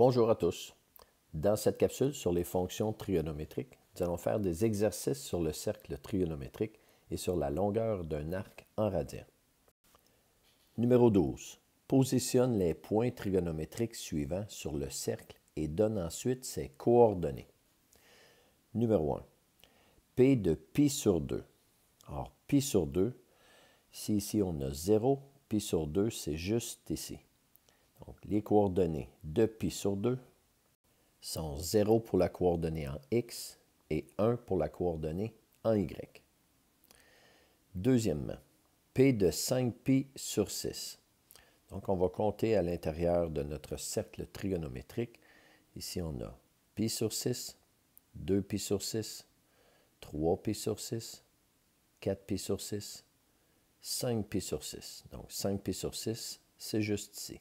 Bonjour à tous. Dans cette capsule sur les fonctions trigonométriques, nous allons faire des exercices sur le cercle trigonométrique et sur la longueur d'un arc en radians. Numéro 12. Positionne les points trigonométriques suivants sur le cercle et donne ensuite ses coordonnées. Numéro 1. P de pi sur 2. Alors, pi sur 2, si ici on a 0, pi sur 2, c'est juste ici. Donc, les coordonnées de pi sur 2 sont 0 pour la coordonnée en x et 1 pour la coordonnée en y. Deuxièmement, p de 5pi sur 6. Donc, on va compter à l'intérieur de notre cercle trigonométrique. Ici, on a pi sur 6, 2pi sur 6, 3pi sur 6, 4pi sur 6, 5pi sur 6. Donc, 5pi sur 6, c'est juste ici.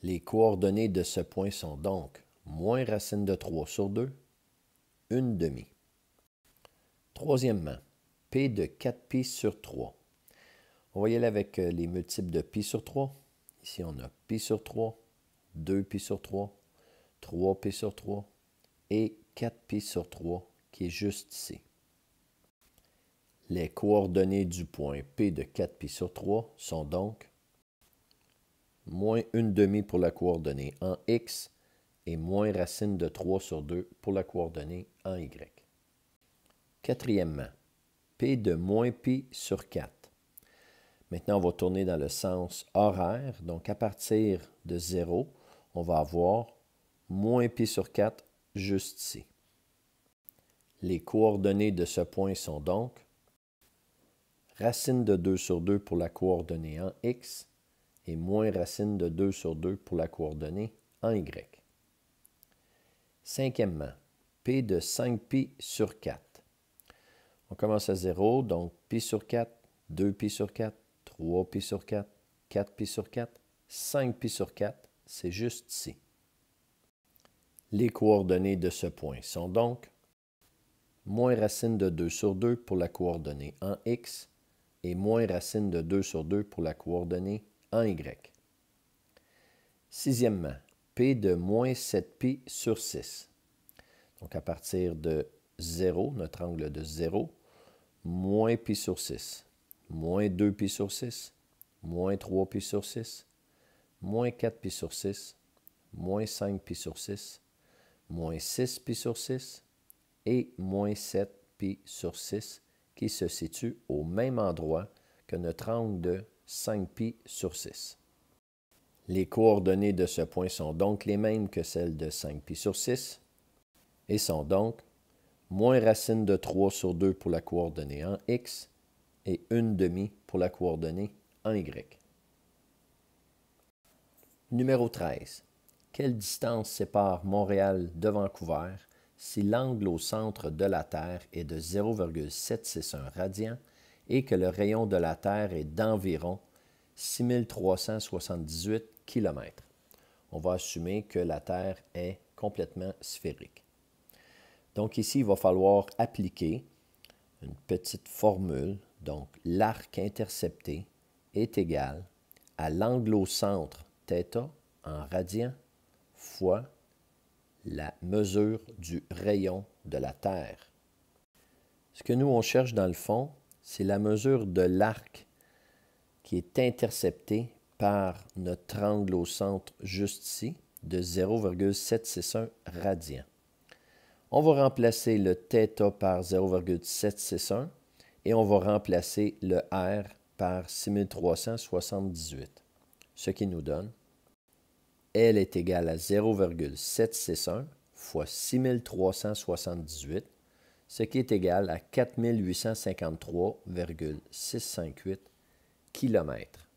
Les coordonnées de ce point sont donc moins racine de 3 sur 2, 1 demi. Troisièmement, p de 4pi sur 3. On va y aller avec les multiples de pi sur 3. Ici, on a pi sur 3, 2pi sur 3, 3pi sur 3 et 4pi sur 3 qui est juste ici. Les coordonnées du point p de 4pi sur 3 sont donc moins 1 demi pour la coordonnée en x et moins racine de 3 sur 2 pour la coordonnée en y. Quatrièmement, p de moins pi sur 4. Maintenant, on va tourner dans le sens horaire. Donc, à partir de 0, on va avoir moins pi sur 4 juste ici. Les coordonnées de ce point sont donc racine de 2 sur 2 pour la coordonnée en x et moins racine de 2 sur 2 pour la coordonnée en y. Cinquièmement, p de 5pi sur 4. On commence à 0, donc pi sur 4, 2pi sur 4, 3pi sur 4, 4pi sur 4, 5pi sur 4, c'est juste ici. Les coordonnées de ce point sont donc moins racine de 2 sur 2 pour la coordonnée en x et moins racine de 2 sur 2 pour la coordonnée en y. Sixièmement, p de moins 7pi sur 6. Donc, à partir de 0, notre angle de 0, moins pi sur 6, moins 2pi sur 6, moins 3pi sur 6, moins 4pi sur 6, moins 5pi sur 6, moins 6pi sur 6 et moins 7pi sur 6 qui se situe au même endroit que notre angle de 5pi sur 6. Les coordonnées de ce point sont donc les mêmes que celles de 5pi sur 6 et sont donc moins racine de 3 sur 2 pour la coordonnée en x et 1 demi pour la coordonnée en y. Numéro 13. Quelle distance sépare Montréal de Vancouver si l'angle au centre de la Terre est de 0,761 radians et que le rayon de la Terre est d'environ 6378 km? On va assumer que la Terre est complètement sphérique. Donc ici, il va falloir appliquer une petite formule. Donc, l'arc intercepté est égal à l'angle au centre, θ, en radians, fois la mesure du rayon de la Terre. Ce que nous, on cherche dans le fond, c'est la mesure de l'arc qui est intercepté par notre angle au centre juste ici, de 0,761 radians. On va remplacer le θ par 0,761 et on va remplacer le R par 6378, ce qui nous donne L est égal à 0,761 fois 6378, ce qui est égal à 4853,658 km.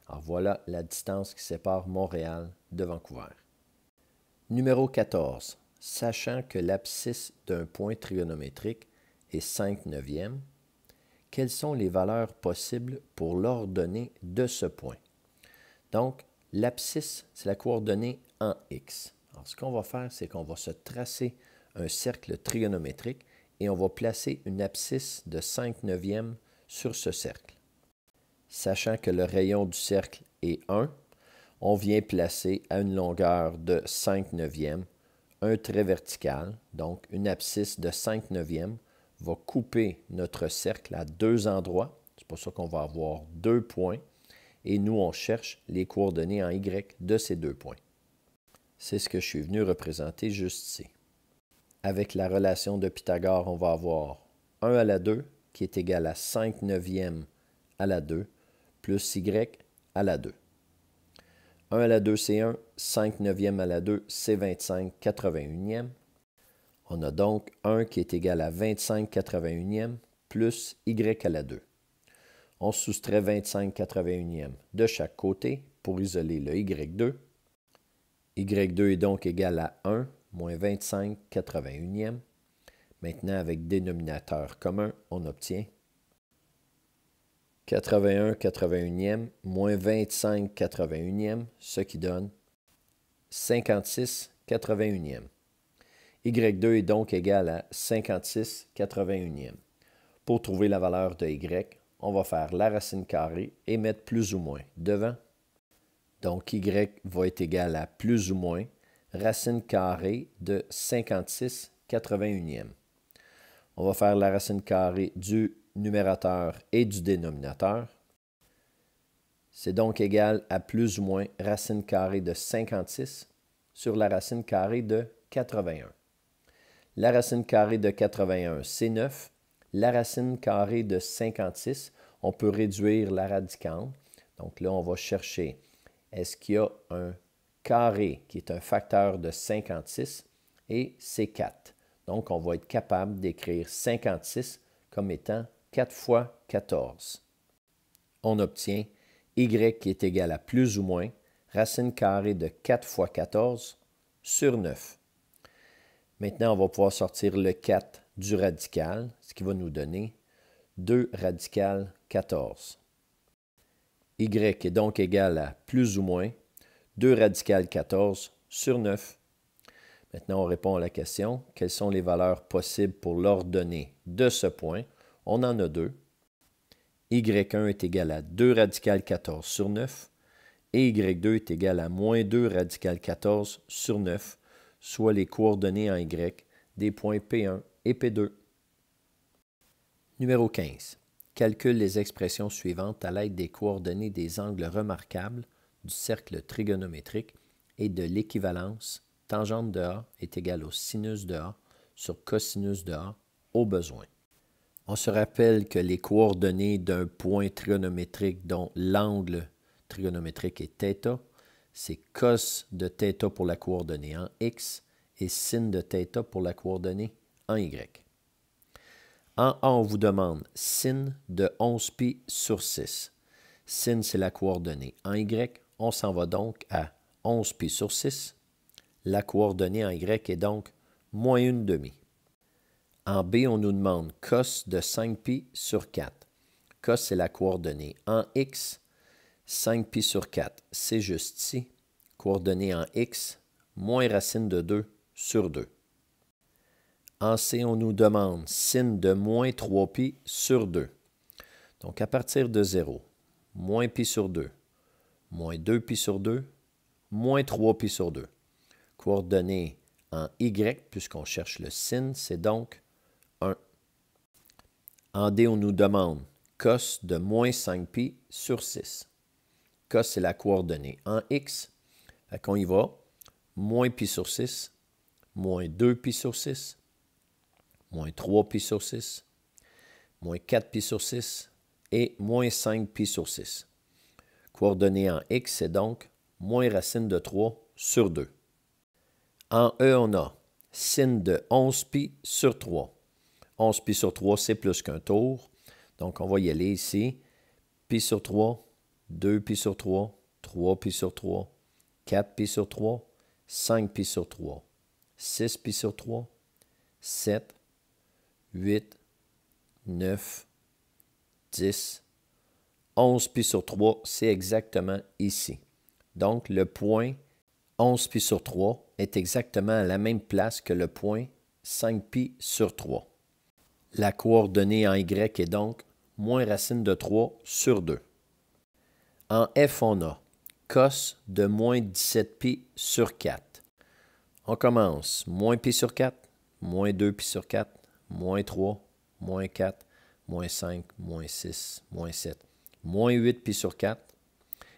Alors voilà la distance qui sépare Montréal de Vancouver. Numéro 14. Sachant que l'abscisse d'un point trigonométrique est 5/9, quelles sont les valeurs possibles pour l'ordonnée de ce point? Donc, l'abscisse, c'est la coordonnée en x. Alors, ce qu'on va faire, c'est qu'on va se tracer un cercle trigonométrique et on va placer une abscisse de 5/9 sur ce cercle. Sachant que le rayon du cercle est 1, on vient placer à une longueur de 5 neuvièmes un trait vertical, donc une abscisse de 5 neuvièmes, va couper notre cercle à deux endroits. C'est pour ça qu'on va avoir 2 points. Et nous, on cherche les coordonnées en Y de ces 2 points. C'est ce que je suis venu représenter juste ici. Avec la relation de Pythagore, on va avoir 1 à la 2 qui est égal à 5 neuvièmes à la 2 plus Y à la 2. 1 à la 2, c'est 1. 5 neuvièmes à la 2, c'est 25 81e. On a donc 1 qui est égal à 25 81e plus Y à la 2. On soustrait 25 81e de chaque côté pour isoler le Y2. Y2 est donc égal à 1 moins 25 81e. Maintenant, avec dénominateur commun, on obtient 81 81e moins 25 81e, ce qui donne 56 81e. Y2 est donc égal à 56 81e. Pour trouver la valeur de Y, on va faire la racine carrée et mettre plus ou moins devant. Donc, Y va être égal à plus ou moins racine carrée de 56 81e. On va faire la racine carrée du numérateur et du dénominateur. C'est donc égal à plus ou moins racine carrée de 56 sur la racine carrée de 81. La racine carrée de 81, c'est 9. La racine carrée de 56, on peut réduire la radicande. Donc là, on va chercher, est-ce qu'il y a un carré qui est un facteur de 56? Et c'est 4. Donc, on va être capable d'écrire 56 comme étant 4 fois 14. On obtient Y qui est égal à plus ou moins racine carrée de 4 fois 14 sur 9. Maintenant, on va pouvoir sortir le 4 du radical, ce qui va nous donner 2 radical 14. Y est donc égal à plus ou moins 2 radical 14 sur 9. Maintenant, on répond à la question, quelles sont les valeurs possibles pour l'ordonnée de ce point? On en a 2. Y1 est égal à 2 radical 14 sur 9 et Y2 est égal à moins 2 radical 14 sur 9, soit les coordonnées en Y des points P1 et P2. Numéro 15. Calcule les expressions suivantes à l'aide des coordonnées des angles remarquables du cercle trigonométrique et de l'équivalence tangente de A est égale au sinus de A sur cosinus de A au besoin. On se rappelle que les coordonnées d'un point trigonométrique dont l'angle trigonométrique est θ, c'est cos de θ pour la coordonnée en X et sin de θ pour la coordonnée en Y. En A, on vous demande sin de 11π sur 6. Sin, c'est la coordonnée en Y. On s'en va donc à 11π sur 6. La coordonnée en Y est donc moins 1/2. En B, on nous demande cos de 5π sur 4. Cos, c'est la coordonnée en X. 5π sur 4, c'est juste ici. Coordonnée en X, moins racine de 2 sur 2. En C, on nous demande sin de moins 3π sur 2. Donc, à partir de 0, moins π sur 2, moins 2π sur 2, moins 3π sur 2. Coordonnées en Y, puisqu'on cherche le sin, c'est donc 1. En D, on nous demande cos de moins 5π sur 6. Cos, c'est la coordonnée en X. Fait qu'on y va. Moins π sur 6, moins 2π sur 6, moins 3π sur 6, moins 4π sur 6 et moins 5π sur 6. Coordonnée en X, c'est donc moins racine de 3 sur 2. En E, on a sin de 11π sur 3. 11π sur 3, c'est plus qu'un tour. Donc, on va y aller ici. Π sur 3, 2π sur 3, 3π sur 3, 4π sur 3, 5π sur 3, 6π sur 3, 7, 8, 9, 10, 11π sur 3, c'est exactement ici. Donc, le point 11π sur 3 est exactement à la même place que le point 5π sur 3. La coordonnée en Y est donc moins racine de 3 sur 2. En F, on a cos de moins 17π sur 4. On commence. Moins π sur 4, moins 2π sur 4, moins 3, moins 4, moins 5, moins 6, moins 7, moins 8π sur 4.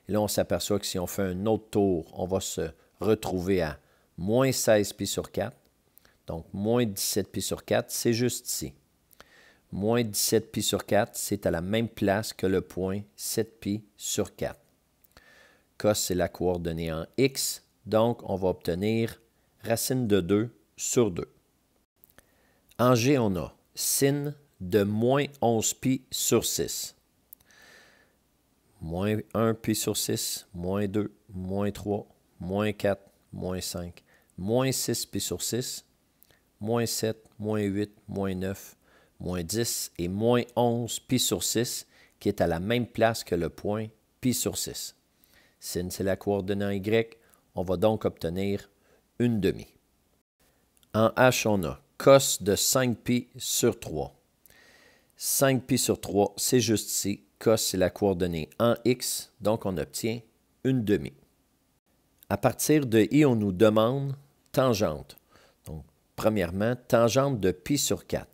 Et là, on s'aperçoit que si on fait un autre tour, on va se retrouver à moins 16π sur 4. Donc, moins 17π sur 4, c'est juste ici. Moins 17π sur 4, c'est à la même place que le point 7π sur 4. Cos, c'est la coordonnée en x, donc on va obtenir racine de 2 sur 2. En g, on a sin de moins 11π sur 6. Moins 1π sur 6, moins 2, moins 3, moins 4, moins 5, moins 6π sur 6, moins 7, moins 8, moins 9, moins 10 et moins 11π sur 6, qui est à la même place que le point π sur 6. Sin, c'est la coordonnée en y, on va donc obtenir une demi. En h, on a cos de 5π sur 3. 5π sur 3, c'est juste ici. Cos, c'est la coordonnée en x, donc on obtient une demi. À partir de i, on nous demande tangente. Donc, premièrement, tangente de π sur 4.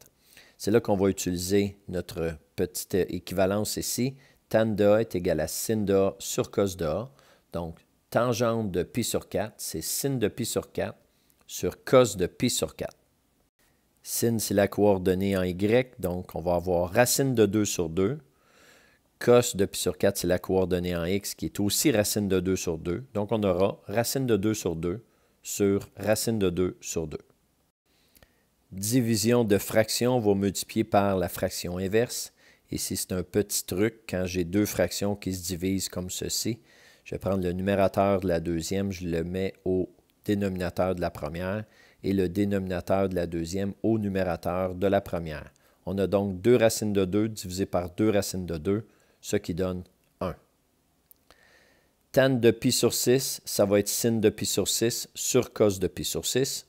C'est là qu'on va utiliser notre petite équivalence ici. Tan de A est égal à sin de A sur cos de A. Donc, tangente de π sur 4, c'est sin de π sur 4 sur cos de π sur 4. Sin, c'est la coordonnée en y, donc on va avoir racine de 2 sur 2. Cos de π sur 4, c'est la coordonnée en x qui est aussi racine de 2 sur 2. Donc, on aura racine de 2 sur 2 sur racine de 2 sur 2. Division de fraction, on va multiplier par la fraction inverse. Ici, c'est un petit truc. Quand j'ai deux fractions qui se divisent comme ceci, je vais prendre le numérateur de la deuxième, je le mets au dénominateur de la première et le dénominateur de la deuxième au numérateur de la première. On a donc 2 racines de 2 divisé par 2 racines de 2, ce qui donne 1. Tan de π sur 6, ça va être sin de π sur 6 sur cos de π sur 6.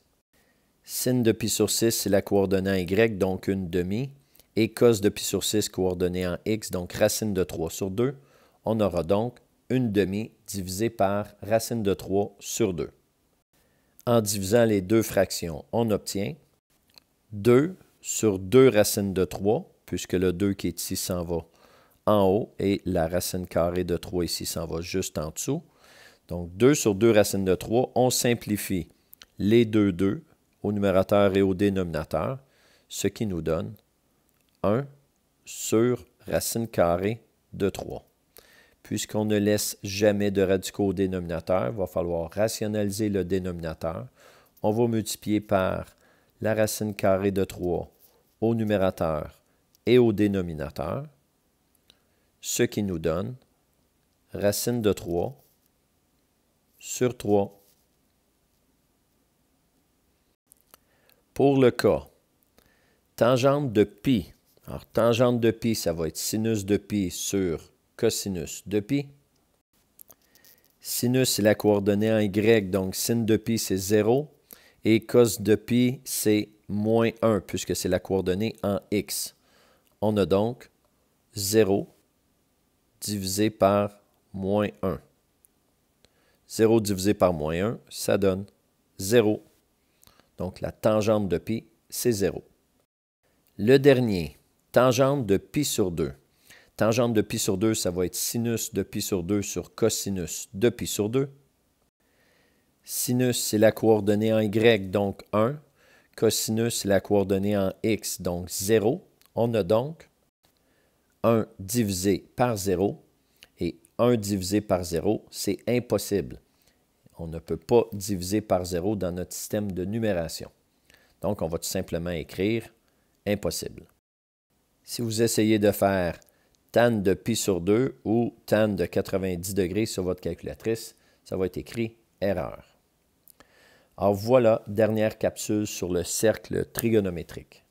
Sin de π sur 6, c'est la coordonnée en y, donc une demi. Et cos de π sur 6, coordonnée en x, donc racine de 3 sur 2. On aura donc une demi divisé par racine de 3 sur 2. En divisant les deux fractions, on obtient 2 sur 2 racines de 3, puisque le 2 qui est ici s'en va en haut et la racine carrée de 3 ici s'en va juste en dessous. Donc 2 sur 2 racines de 3, on simplifie les 2 au numérateur et au dénominateur, ce qui nous donne 1 sur racine carrée de 3. Puisqu'on ne laisse jamais de radicaux au dénominateur, il va falloir rationaliser le dénominateur. On va multiplier par la racine carrée de 3 au numérateur et au dénominateur, ce qui nous donne racine de 3 sur 3. Pour le cas, tangente de π. Alors, tangente de π, ça va être sinus de π sur cosinus de π. Sinus, c'est la coordonnée en y, donc sin de π, c'est 0. Et cos de π, c'est moins 1, puisque c'est la coordonnée en x. On a donc 0 divisé par moins 1. 0 divisé par moins 1, ça donne 0. Donc, la tangente de π, c'est 0. Le dernier, tangente de π sur 2. Tangente de π sur 2, ça va être sinus de π sur 2 sur cosinus de π sur 2. Sinus, c'est la coordonnée en y, donc 1. Cosinus, c'est la coordonnée en x, donc 0. On a donc 1 divisé par 0. Et 1 divisé par 0, c'est impossible. On ne peut pas diviser par 0 dans notre système de numération. Donc, on va tout simplement écrire impossible. Si vous essayez de faire tan de π sur 2 ou tan de 90 degrés sur votre calculatrice, ça va être écrit erreur. Alors voilà, dernière capsule sur le cercle trigonométrique.